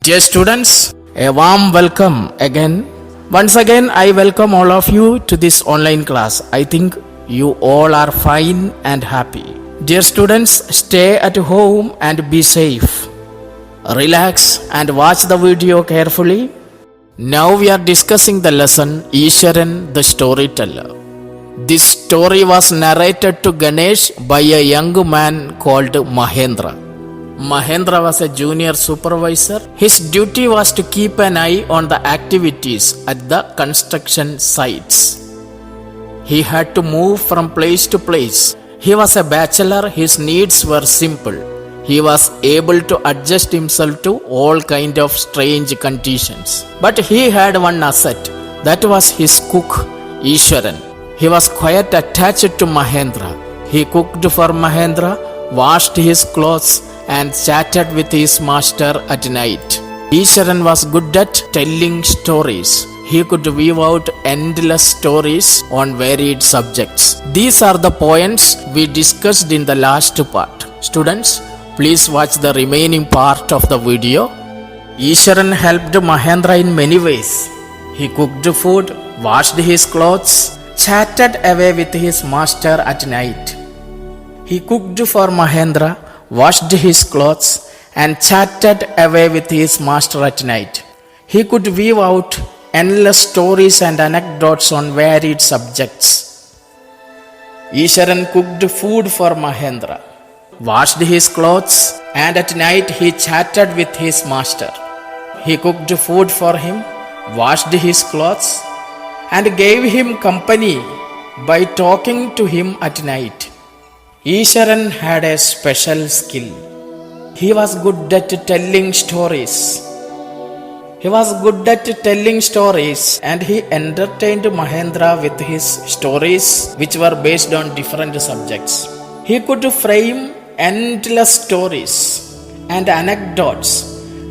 Dear students, a warm welcome again. Once again, I welcome all of you to this online class. I think you all are fine and happy. Dear students, stay at home and be safe. Relax and watch the video carefully. Now we are discussing the lesson Isharan the Storyteller. This story was narrated to Ganesh by a young man called Mahendra. Mahendra was a junior supervisor. His duty was to keep an eye on the activities at the construction sites. He had to move from place to place. He was a bachelor. His needs were simple. He was able to adjust himself to all kind of strange conditions. But he had one asset. That was his cook, Isharan. He was quite attached to Mahendra. He cooked for Mahendra, washed his clothes, and chatted with his master at night. Isharan was good at telling stories. He could weave out endless stories on varied subjects. These are the points we discussed in the last part. Students, please watch the remaining part of the video. Isharan helped Mahendra in many ways. He cooked food, washed his clothes, chatted away with his master at night. He cooked for Mahendra, washed his clothes, and chatted away with his master at night. He could weave out endless stories and anecdotes on varied subjects. Isharan cooked food for Mahendra, washed his clothes, and at night he chatted with his master. He cooked food for him, washed his clothes, and gave him company by talking to him at night. Isharan had a special skill. He was good at telling stories. And he entertained Mahendra with his stories which were based on different subjects. He could frame endless stories and anecdotes.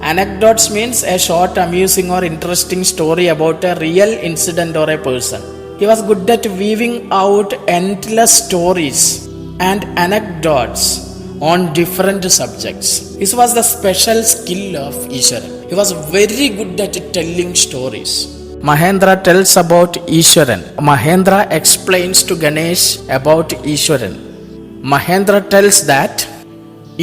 Anecdotes means a short, amusing or interesting story about a real incident or a person. He was good at weaving out endless stories and anecdotes on different subjects. This was the special skill of Isharan. He was very good at telling stories. Mahendra tells about Isharan. Mahendra explains to Ganesh about Isharan. Mahendra tells that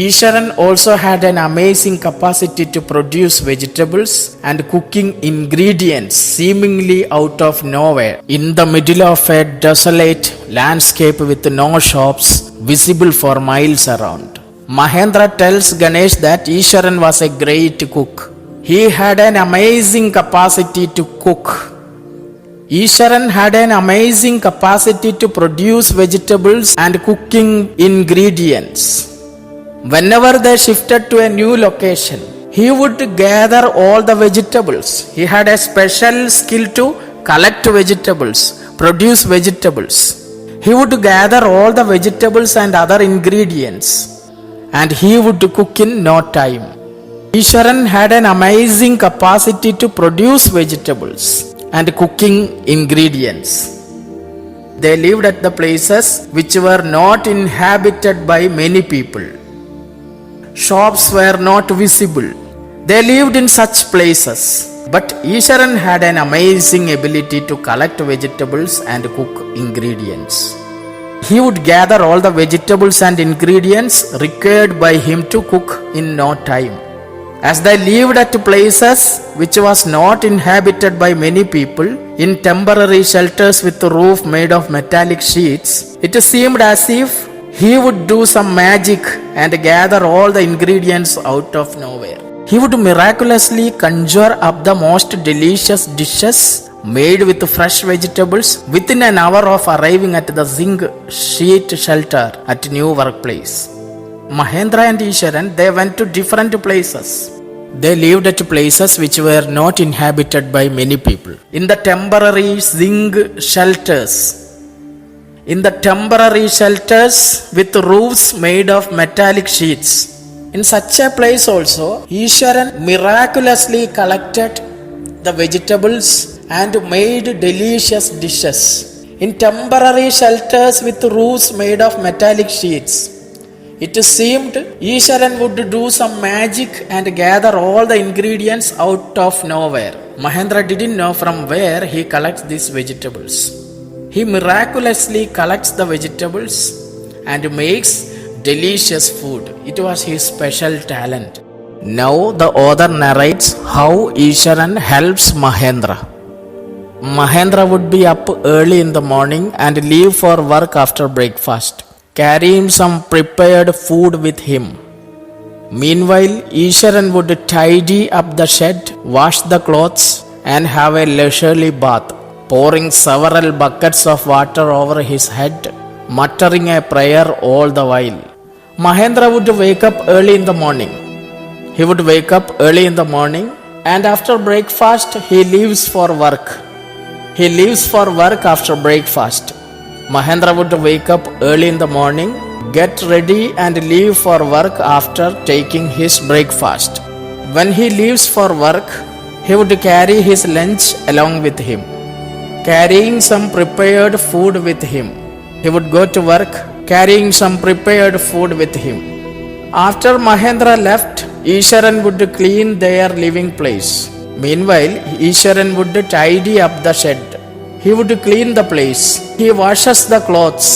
Isharan also had an amazing capacity to produce vegetables and cooking ingredients seemingly out of nowhere in the middle of a desolate landscape with no shops visible for miles around. Mahendra tells Ganesh that Isharan was a great cook. He had an amazing capacity to cook. Isharan had an amazing capacity to produce vegetables and cooking ingredients. Whenever they shifted to a new location, he would gather all the vegetables. He had a special skill to collect vegetables, produce vegetables. He would gather all the vegetables and other ingredients, and he would cook in no time. Isharan had an amazing capacity to produce vegetables and cooking ingredients. They lived at the places which were not inhabited by many people. Shops were not visible. They lived in such places. But Isharan had an amazing ability to collect vegetables and cook ingredients. He would gather all the vegetables and ingredients required by him to cook in no time. As they lived at places which was not inhabited by many people, in temporary shelters with a roof made of metallic sheets, it seemed as if he would do some magic and gather all the ingredients out of nowhere. He would miraculously conjure up the most delicious dishes made with fresh vegetables within an hour of arriving at the zinc sheet shelter at new workplace. Mahendra and Isharan, they went to different places. They lived at places which were not inhabited by many people. In the temporary zinc shelters, with roofs made of metallic sheets. In such a place also, Isharan miraculously collected the vegetables and made delicious dishes. In temporary shelters with roofs made of metallic sheets, It seemed Isharan would do some magic and gather all the ingredients out of nowhere. Mahendra didn't know from where he collects these vegetables. He miraculously collects the vegetables and makes delicious food. It was his special talent. Now the author narrates how Isharan helps Mahendra. Mahendra would be up early in the morning and leave for work after breakfast, carrying some prepared food with him. Meanwhile, Isharan would tidy up the shed, wash the clothes, and have a leisurely bath, pouring several buckets of water over his head, muttering a prayer all the while. Mahendra would wake up early in the morning. He would wake up early in the morning, and after breakfast, he leaves for work. He leaves for work after breakfast. Mahendra would wake up early in the morning, get ready and leave for work after taking his breakfast. When he leaves for work, he would carry his lunch along with him, carrying some prepared food with him. He would go to work carrying some prepared food with him. After Mahendra left, Isharan would clean their living place. Meanwhile, Isharan would tidy up the shed. He would clean the place. He washes the clothes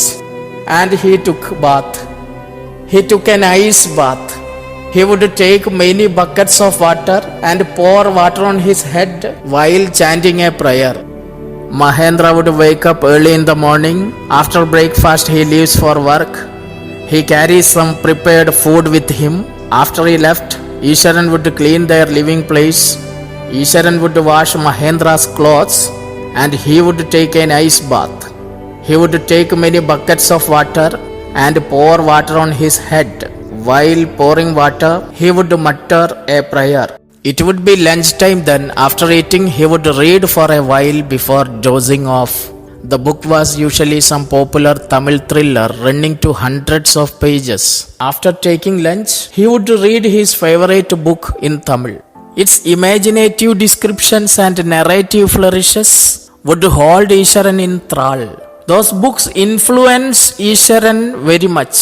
and he took bath. He took an ice bath. He would take many buckets of water and pour water on his head while chanting a prayer. Mahendra would wake up early in the morning. After breakfast, he leaves for work. He carries some prepared food with him. After he left, Isharan would clean their living place. Isharan would wash Mahendra's clothes and he would take an ice bath. He would take many buckets of water and pour water on his head. While pouring water, he would mutter a prayer. It would be lunchtime then. After eating, he would read for a while before dozing off. The book was usually some popular Tamil thriller running to hundreds of pages. After taking lunch, he would read his favorite book in Tamil. Its imaginative descriptions and narrative flourishes would hold Isharan in thrall. Those books influence Isharan very much.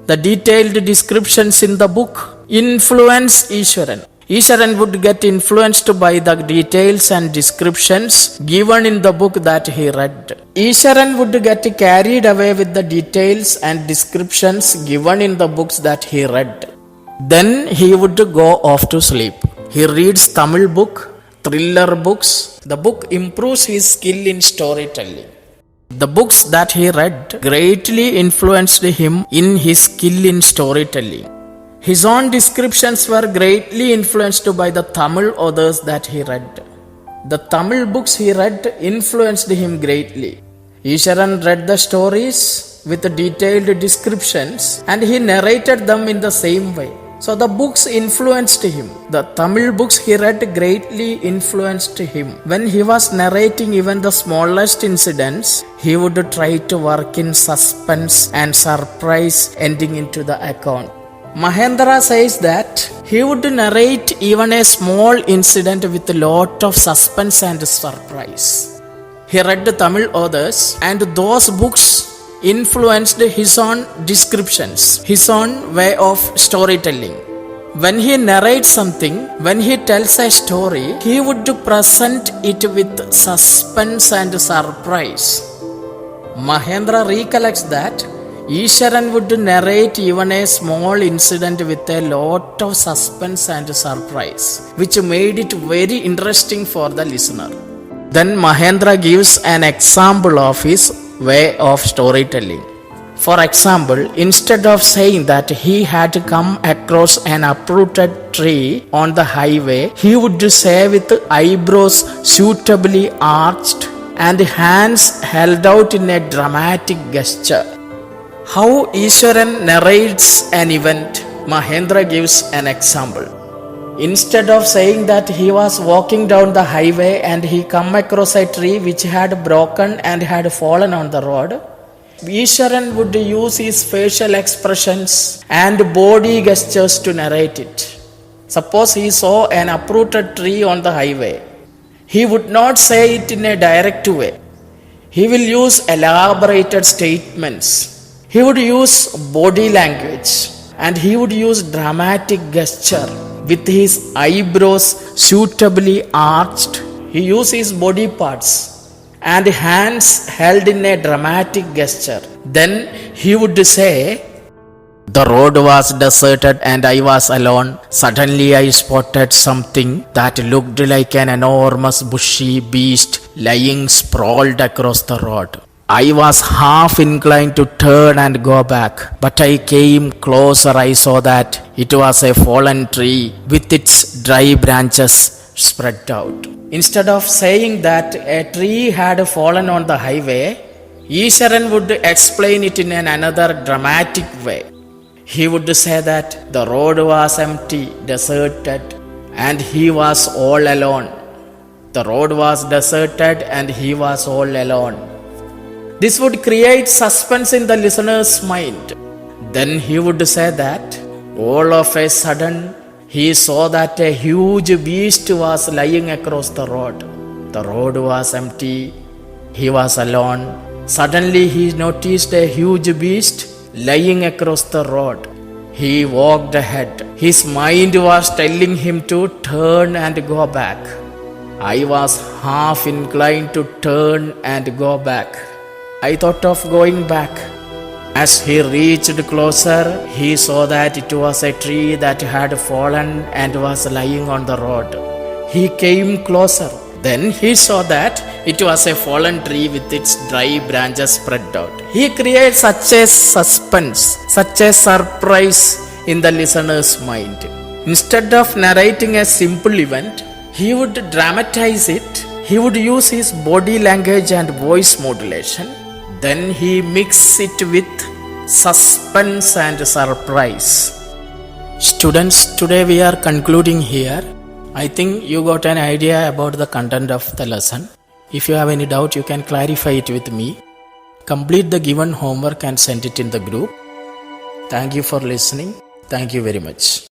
The detailed descriptions in the book influence Isharan. Isharan would get influenced by the details and descriptions given in the book that he read. Isharan would get carried away with the details and descriptions given in the books that he read. Then he would go off to sleep. He reads Tamil book, thriller books. The book improves his skill in storytelling. The books that he read greatly influenced him in his skill in storytelling. His own descriptions were greatly influenced by the Tamil authors that he read. The Tamil books he read influenced him greatly. Isharan read the stories with detailed descriptions and he narrated them in the same way. So the books influenced him. The Tamil books he read greatly influenced him. When he was narrating even the smallest incidents, he would try to work in suspense and surprise ending into the account. Mahendra says that he would narrate even a small incident with a lot of suspense and surprise. He read the Tamil authors and those books influenced his own descriptions, his own way of storytelling. When he narrates something, when he tells a story, he would present it with suspense and surprise. Mahendra recollects that Isharan would narrate even a small incident with a lot of suspense and surprise, which made it very interesting for the listener. Then Mahendra gives an example of his way of storytelling. For example, instead of saying that he had come across an uprooted tree on the highway, he would say with eyebrows suitably arched and hands held out in a dramatic gesture. How Isharan narrates an event, Mahendra gives an example. Instead of saying that he was walking down the highway and he come across a tree which had broken and had fallen on the road, Isharan would use his facial expressions and body gestures to narrate it. Suppose he saw an uprooted tree on the highway. He would not say it in a direct way. He will use elaborated statements. He would use body language and he would use dramatic gesture with his eyebrows suitably arched. He used his body parts and hands held in a dramatic gesture. Then he would say, "The road was deserted and I was alone. Suddenly I spotted something that looked like an enormous bushy beast lying sprawled across the road. I was half inclined to turn and go back, but I came closer. I saw that it was a fallen tree with its dry branches spread out." Instead of saying that a tree had fallen on the highway, Isharan would explain it in another dramatic way. He would say that the road was empty, deserted, and he was all alone. The road was deserted and he was all alone. This would create suspense in the listener's mind. Then he would say that all of a sudden he saw that a huge beast was lying across the road. The road was empty. He was alone. Suddenly he noticed a huge beast lying across the road. He walked ahead. His mind was telling him to turn and go back. I was half inclined to turn and go back. I thought of going back. As he reached closer, he saw that it was a tree that had fallen and was lying on the road. He came closer. Then he saw that it was a fallen tree with its dry branches spread out. He creates such a suspense, such a surprise in the listener's mind. Instead of narrating a simple event, he would dramatize it. He would use his body language and voice modulation. Then he mixes it with suspense and surprise. Students, today we are concluding here. I think you got an idea about the content of the lesson. If you have any doubt, you can clarify it with me. Complete the given homework and send it in the group. Thank you for listening. Thank you very much.